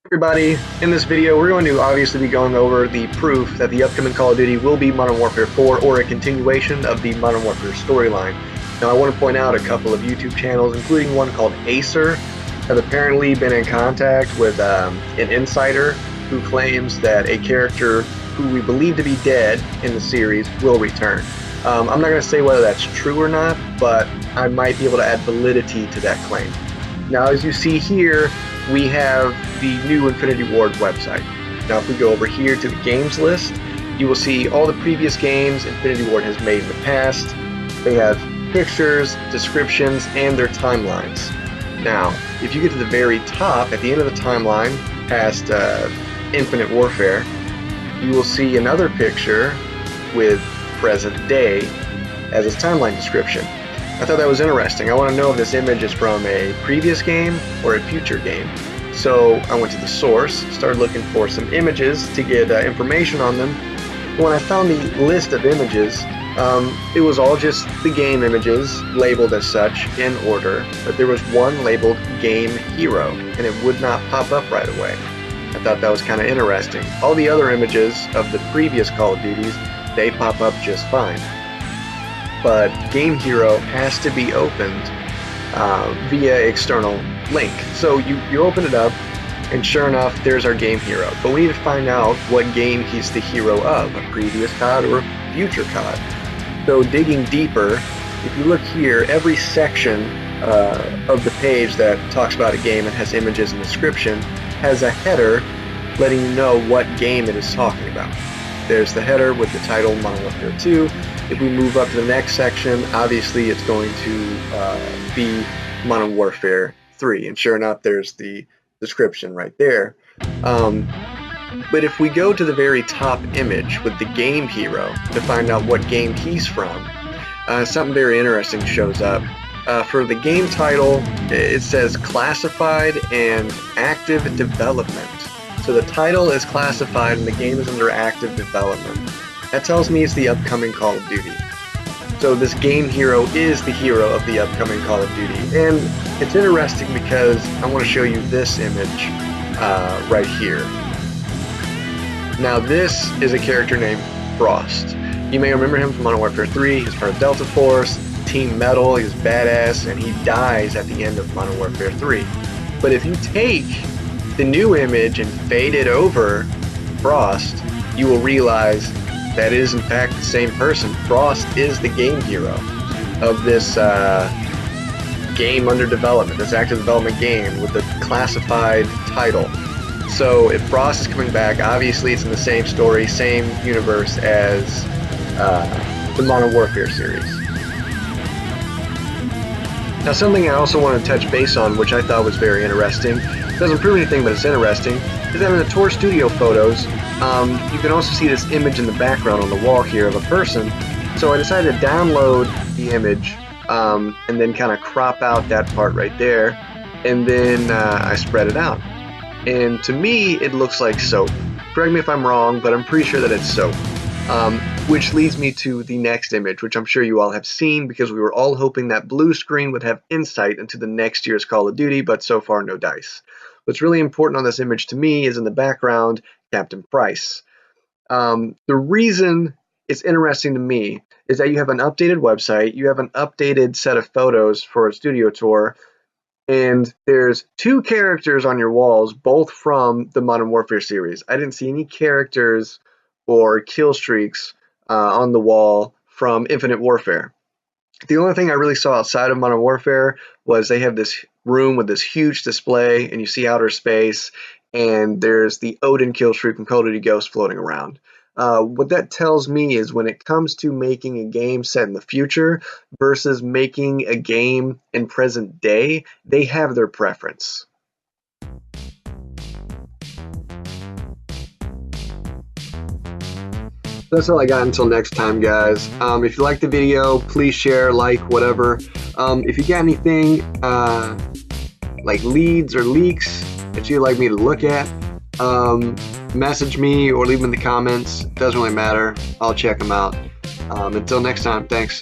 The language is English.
Everybody, in this video we're going to obviously be going over the proof that the upcoming Call of Duty will be Modern Warfare 4 or a continuation of the Modern Warfare storyline. Now I want to point out a couple of YouTube channels, including one called Acer, have apparently been in contact with an insider who claims that a character who we believe to be dead in the series will return. I'm not going to say whether that's true or not, but I might be able to add validity to that claim. Now as you see here, we have the new Infinity Ward website. Now if we go over here to the games list, you will see all the previous games Infinity Ward has made in the past. They have pictures, descriptions, and their timelines. Now, if you get to the very top, at the end of the timeline, past Infinite Warfare, you will see another picture with present day as its timeline description. I thought that was interesting. I want to know if this image is from a previous game or a future game. So I went to the source, started looking for some images to get information on them. When I found the list of images, it was all just the game images labeled as such in order, but there was one labeled Game Hero, and it would not pop up right away. I thought that was kind of interesting. All the other images of the previous Call of Duties, they pop up just fine. But Game Hero has to be opened via external link. So you open it up, and sure enough, there's our Game Hero. But we need to find out what game he's the hero of, a previous COD or a future COD. So digging deeper, if you look here, every section of the page that talks about a game and has images and description has a header letting you know what game it is talking about. There's the header with the title Modern Warfare 2. If we move up to the next section, obviously it's going to be Modern Warfare 3. And sure enough, there's the description right there. But if we go to the very top image with the Game Hero to find out what game he's from, something very interesting shows up. For the game title, it says Classified and Active Development. So the title is classified and the game is under active development. That tells me it's the upcoming Call of Duty. So this Game Hero is the hero of the upcoming Call of Duty. And it's interesting because I want to show you this image right here. Now this is a character named Frost. You may remember him from Modern Warfare 3. He's part of Delta Force, Team Metal, he's badass, and he dies at the end of Modern Warfare 3. But if you take the new image and fade it over Frost, you will realize that is in fact the same person. Frost is the game hero of this game under development, this active development game with the classified title. So if Frost is coming back, obviously it's in the same story, same universe as the Modern Warfare series. Now something I also want to touch base on, which I thought was very interesting, doesn't prove anything but it's interesting, is that in the Tor Studio photos, you can also see this image in the background on the wall here of a person. So I decided to download the image and then kind of crop out that part right there, and then I spread it out. And to me, it looks like soap. Correct me if I'm wrong, but I'm pretty sure that it's soap. Which leads me to the next image, which I'm sure you all have seen because we were all hoping that blue screen would have insight into the next year's Call of Duty, but so far no dice. What's really important on this image to me is in the background, Captain Price. The reason it's interesting to me is that you have an updated website, you have an updated set of photos for a studio tour, and there's two characters on your walls, both from the Modern Warfare series. I didn't see any characters or kill streaks on the wall from Infinite Warfare. The only thing I really saw outside of Modern Warfare was they have this room with this huge display, and you see outer space, and there's the Odin kill streak from Call of Duty Ghosts floating around. What that tells me is when it comes to making a game set in the future versus making a game in present day, they have their preference. That's all I got until next time, guys. If you liked the video, please share, like, whatever. If you got anything like leads or leaks that you'd like me to look at, message me or leave them in the comments. It doesn't really matter. I'll check them out. Until next time, thanks.